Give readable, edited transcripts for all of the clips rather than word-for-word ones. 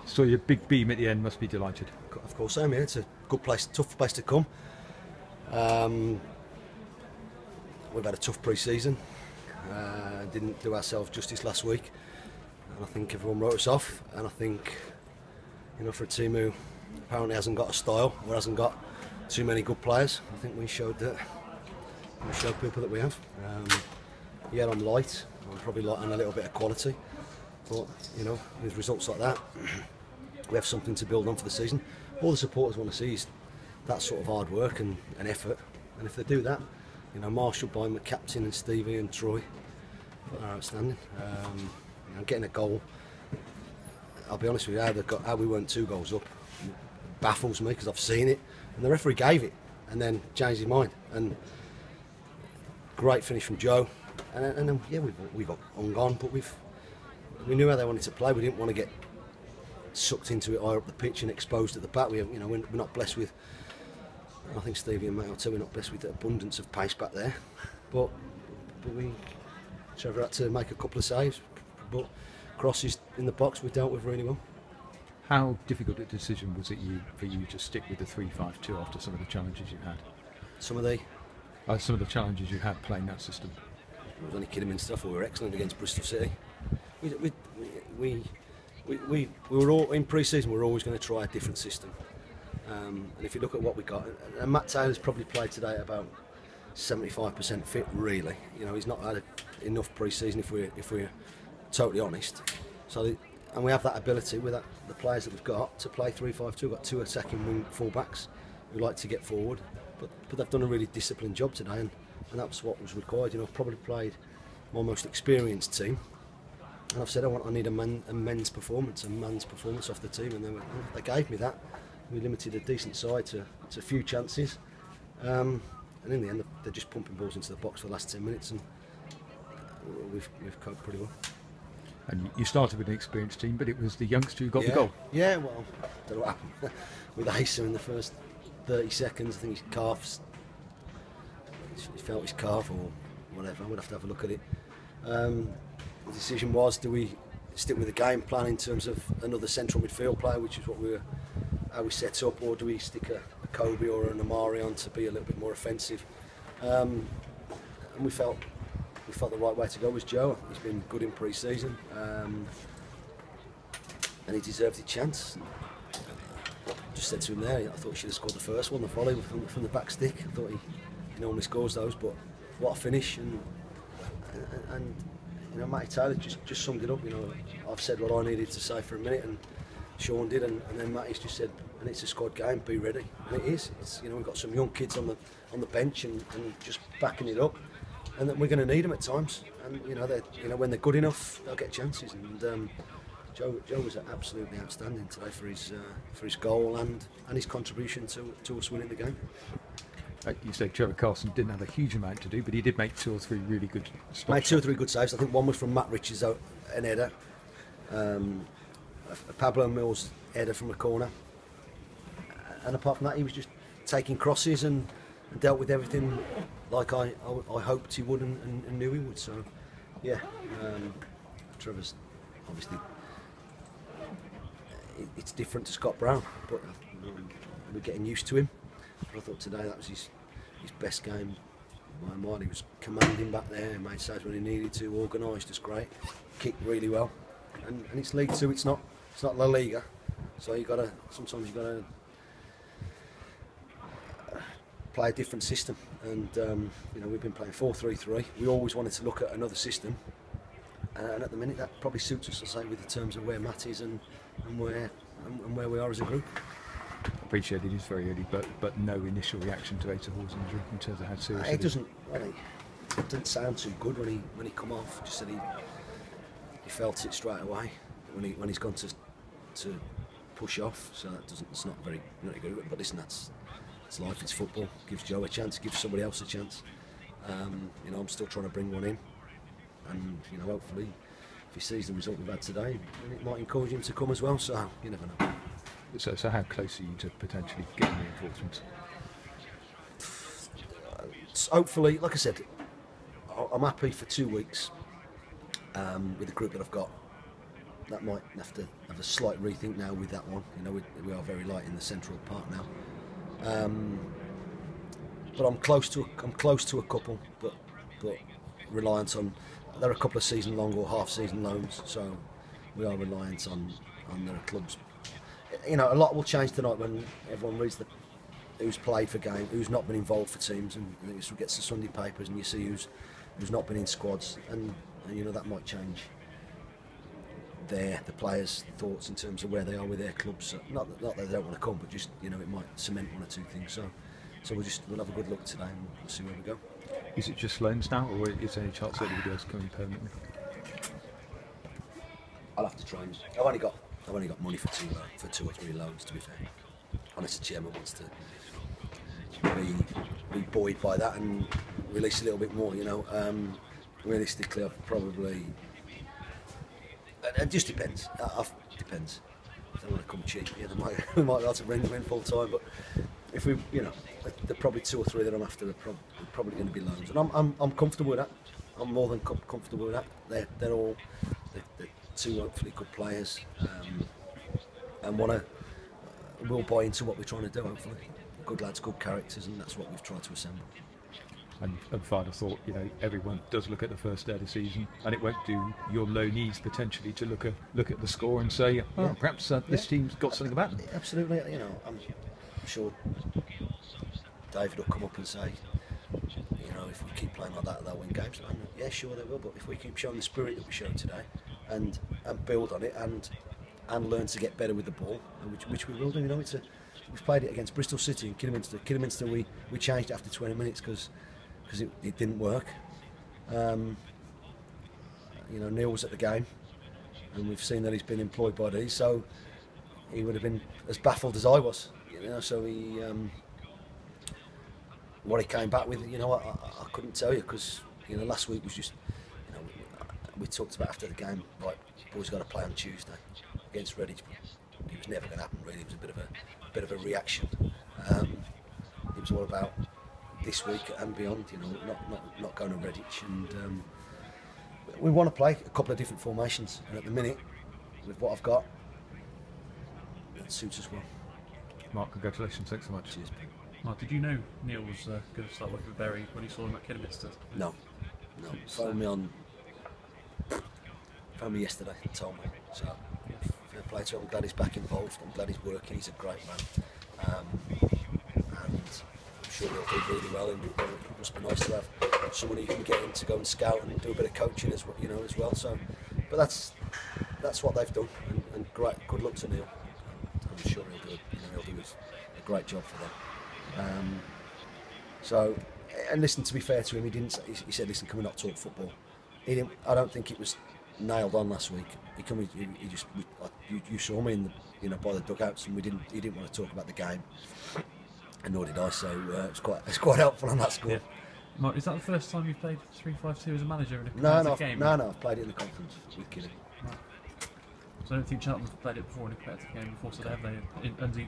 So your big beam at the end, must be delighted. Of course I am, yeah. It's a good place, tough place to come. We've had a tough pre-season. Didn't do ourselves justice last week. And I think everyone wrote us off. And I think, you know, for a team who apparently hasn't got a style or hasn't got too many good players, I think we showed people that we have. Yeah, I'm light. I'm probably light on a little bit of quality. But, you know, with results like that, we have something to build on for the season. All the supporters want to see is that sort of hard work and effort. And if they do that, you know, Marshall, Bynum, the captain, and Stevie and Troy are outstanding. You know, getting a goal, I'll be honest with you, how we weren't 2 goals up baffles me, because I've seen it. And the referee gave it and then changed his mind. And great finish from Joe. And then, yeah, we got on, but we knew how they wanted to play. We didn't want to get sucked into it higher up the pitch and exposed at the back. You know, we're not blessed with, I think Stevie and Matt will tell you, we're not blessed with the abundance of pace back there. But Trevor had to make a couple of saves. But crosses in the box we dealt with really well. How difficult a decision was it for you to stick with the 3-5-2 after some of the challenges you had? Some of the challenges you had playing that system. It was only Kidderminster stuff. We were excellent against Bristol City. We were all in pre-season. We were always going to try a different system. And if you look at what we got, and Matt Taylor's probably played today at about 75% fit. Really, you know, he's not had enough pre-season if we're totally honest. So, and we have that ability with the players that we've got to play 3-5-2. We've got 2 attacking wing full-backs who like to get forward, but they've done a really disciplined job today, and that was what was required. You know, I've probably played my most experienced team, and I've said I need a man's performance off the team, and they gave me that. We limited a decent side to a few chances, and in the end they're just pumping balls into the box for the last 10 minutes, and we've coped pretty well. And you started with an experienced team, but it was the youngster who got the goal. Yeah, well, I don't know what happened with Asa in the first 30 seconds. I think his calf, he felt his calf or whatever. We'd have to have a look at it. The decision was, do we stick with the game plan in terms of another central midfield player, which is how we set up, or do we stick a Kobe or an Amari on to be a little bit more offensive? And we felt the right way to go was Joe. He's been good in pre-season, and he deserved his chance. Just said to him there, I thought he should have scored the first one, the volley from the back stick. I thought he normally scores those, but what a finish! And you know, Matty Taylor just summed it up. You know, I've said what I needed to say for a minute, and Sean did, and then Matty's just said, and it's a squad game, be ready. And it is. It's, you know, we've got some young kids on the bench and just backing it up, and that we're going to need them at times. And you know, when they're good enough, they'll get chances. And Joe was absolutely outstanding today for his goal and his contribution to us winning the game. You said Trevor Carson didn't have a huge amount to do, but he did make 2 or 3 really good stops. Made 2 or 3 good saves. I think one was from Matt Richards, an header. A Pablo Mills header from a corner. And apart from that, he was just taking crosses and dealt with everything like I hoped he would and knew he would. So, yeah, Trevor's obviously, it's different to Scott Brown, but we're getting used to him. But I thought today that was his best game. My mind, he was commanding back there, made saves when he needed to, organised us great, kicked really well, and it's League 2. It's not La Liga, so sometimes you gotta play a different system. And you know, we've been playing 4-3-3. We always wanted to look at another system, and at the minute that probably suits us, I say, with the terms of where Matt is and where we are as a group. Appreciate it is very early, but no initial reaction to Asa Hall's injury in terms of how serious it is. It didn't sound too good when he come off. Just said he felt it straight away when he's gone to push off. So it's not very good. But listen, it's life. It's football. Gives Joe a chance. Gives somebody else a chance. You know, I'm still trying to bring one in, and you know, hopefully, if he sees the result we've had today, then it might encourage him to come as well. So you never know. So how close are you to potentially getting reinforcements? Hopefully, like I said, I'm happy for 2 weeks with the group that I've got. that might have to have a slight rethink now with that one. You know, we are very light in the central part now. But I'm close to a couple, but reliant on, there are a couple of season long or half season loans, so we are reliant on their clubs. You know, a lot will change tonight when everyone reads who's played for game, who's not been involved for teams, and you gets the Sunday papers and you see who's not been in squads, and you know, that might change the players' thoughts in terms of where they are with their clubs. So not that they don't want to come, but just, you know, it might cement one or two things. So we'll have a good look today and we'll see where we go. Is it just loans now, or is there any chance that anybody else coming permanently? I'll have to try and. I've only got money for two or three loans, to be fair. Unless the chairman wants to be buoyed by that and release a little bit more, you know. Realistically, I've probably. It just depends. Depends. If they want to come cheap, yeah, we might have to bring them in full time. But if we, you know, there are probably two or three that I'm after. They're probably going to be loans, and I'm comfortable with that. I'm more than comfortable with that. They're all they're two hopefully good players, and will buy into what we're trying to do. Hopefully, good lads, good characters, and that's what we've tried to assemble. And final thought, you know, everyone does look at the first day of the season, and it won't do your low knees potentially to look at the score and say, perhaps this team's got something about them. Absolutely, you know, I'm sure David will come up and say, you know, if we keep playing like that, they'll win games. And yeah, sure they will, but if we keep showing the spirit that we showed today, and build on it, and learn to get better with the ball, which we will do. You know, we've played it against Bristol City and Kidderminster. Kidderminster, we changed it after 20 minutes because it didn't work. You know, Neil was at the game, and we've seen that he's been employed by these, so he would have been as baffled as I was. You know, so what he came back with, you know, I couldn't tell you, because, you know, last week was just, you know, we talked about after the game, right, boys got to play on Tuesday against Redditch. It was never going to happen, really. It was a bit of a reaction. It was all about this week and beyond, you know, not going to Redditch, and we want to play a couple of different formations, and at the minute, with what I've got, it suits us well. Mark, congratulations, thanks so much. Cheers, Pete. Mark, did you know Neil was going to start working with Berry when you saw him at Kidderminster? No. Phoned me yesterday and told me. So, fair play to him. I'm glad he's back involved. I'm glad he's working. He's a great man. And I'm sure he'll do really well. And it must be nice to have someone you can get in to go and scout and do a bit of coaching as well, you know, as well. So, but that's what they've done. And great, good luck to Neil. I'm sure he'll do a great job for them. So, and listen, to be fair to him, he said, listen, can we not talk football? I don't think it was nailed on last week. You saw me by the dugouts, and he didn't want to talk about the game, and nor did I. So it's quite helpful on that score. Yeah. Mark, is that the first time you've played 3-5-2 as a manager in a competitive game? No, I've played it in the conference with Killy. Right. So I don't think Cheltenham have played it before in a competitive game before, so they have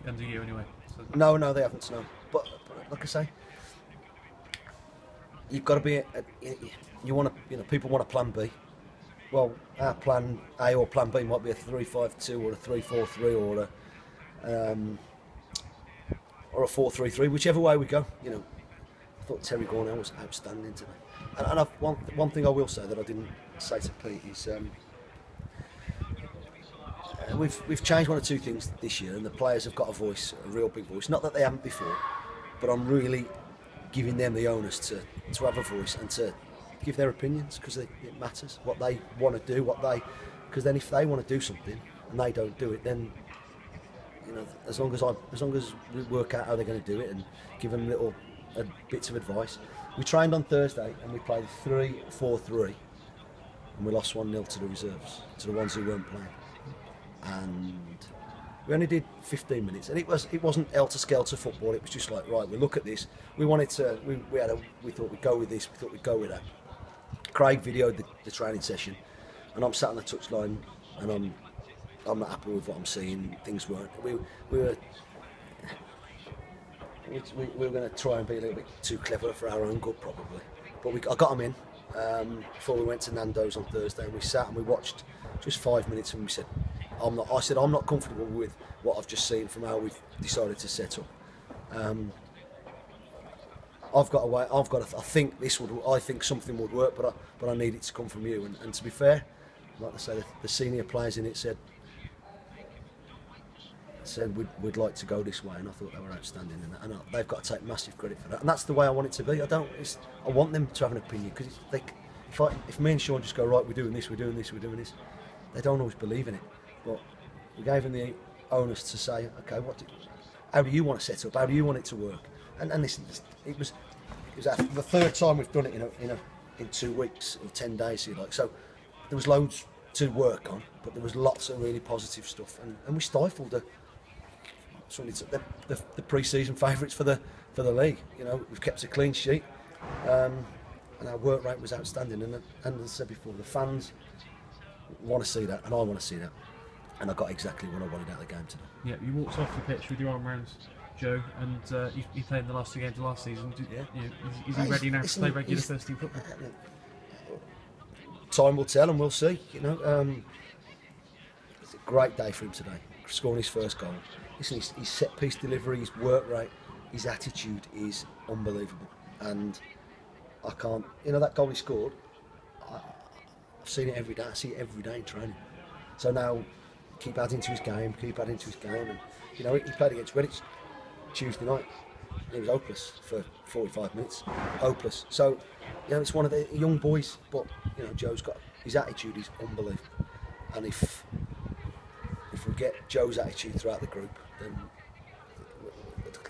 under you anyway. So. No, they haven't. No, but like I say, you've got to be. People want a plan B. Well, our plan A or plan B might be a 3-5-2 or a 3-4-3 or a 4-3-3, whichever way we go. You know, I thought Terry Gornell was outstanding today. And one thing I will say that I didn't say to Pete is we've changed one or two things this year, and the players have got a voice, a real big voice. Not that they haven't before, but I'm really giving them the onus to have a voice and to give their opinions, because it matters what they want to do, because then if they want to do something and they don't do it, then, you know, as long as we work out how they're going to do it and give them little bits of advice. We trained on Thursday and we played 3-4-3, and we lost 1-0 to the reserves, to the ones who weren't playing, and we only did 15 minutes, and it wasn't helter-skelter football. It was just like, right, we look at this. We wanted to. We thought we'd go with this. We thought we'd go with that. Craig videoed the training session, and I'm sat on the touchline, and I'm not happy with what I'm seeing. Things weren't. We were going to try and be a little bit too clever for our own good, probably. But I got them in. before we went to Nando's on Thursday, and we sat and we watched just 5 minutes, and we said, I'm not comfortable with what I've just seen from how we've decided to set up. I think something would work, but I need it to come from you. And to be fair, like I say, the senior players in it said we'd like to go this way, and I thought they were outstanding, and they've got to take massive credit for that. And that's the way I want it to be. I want them to have an opinion, because if me and Sean just go, right, we're doing this, they don't always believe in it. But we gave them the onus to say, okay, how do you want to set up? How do you want it to work? And listen, it was the third time we've done it in 2 weeks or 10 days, if you like. So there was loads to work on, but there was lots of really positive stuff, and we stifled the pre-season favourites for the league. We've kept a clean sheet, and our work rate was outstanding. And as I said before, the fans want to see that, and I want to see that, and I got exactly what I wanted out of the game today. Yeah, you walked off the pitch with your arm around Joe, and he played in the last 2 games of last season. Is he ready now to play regular first team football? Time will tell, and we'll see. It's a great day for him today, scoring his first goal. Listen, his set piece delivery, his work rate, his attitude is unbelievable, and I can't. That goal he scored, I've seen it every day. I see it every day in training. So now, keep adding to his game, and he played against Redditch Tuesday night. He was hopeless for 45 minutes, hopeless. So, it's one of the young boys, but Joe's got his attitude is unbelievable, and if we get Joe's attitude throughout the group, then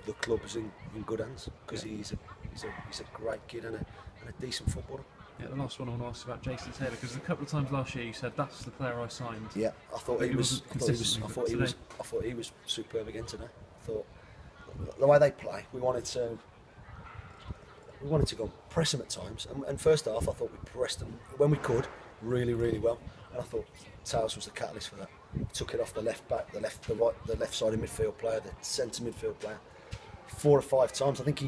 the club is in good hands, because he's a great kid and a decent footballer. Yeah, the last one I want to ask about Jason Taylor, because a couple of times last year you said that's the player I signed. Yeah, I thought he was superb again today. I thought the way they play, we wanted to go and press them at times, and first half I thought we pressed them when we could really, really well, and I thought Tails was the catalyst for that. We took it off the left back, the left sided midfield player, the centre midfield player, 4 or 5 times. I think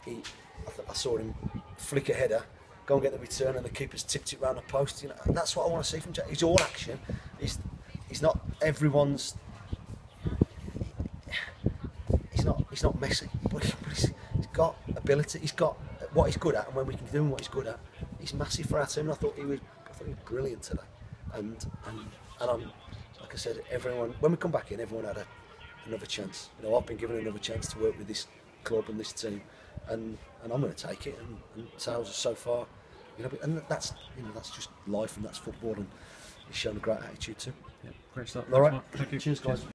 I saw him flick a header, go and get the return, and the keeper's tipped it round the post. And that's what I want to see from Jack. He's all action. He's not everyone's. He's not Messi, but he's got ability. He's got what he's good at, and when we can do what he's good at, he's massive for our team. And I thought he was brilliant today. And I'm, like I said, everyone, when we come back in, everyone had another chance. I've been given another chance to work with this club and this team, and I'm going to take it. And Sales is so far, and that's just life, and that's football, and he's shown a great attitude too. Yeah, great stuff. All right, Thank you. Cheers, guys.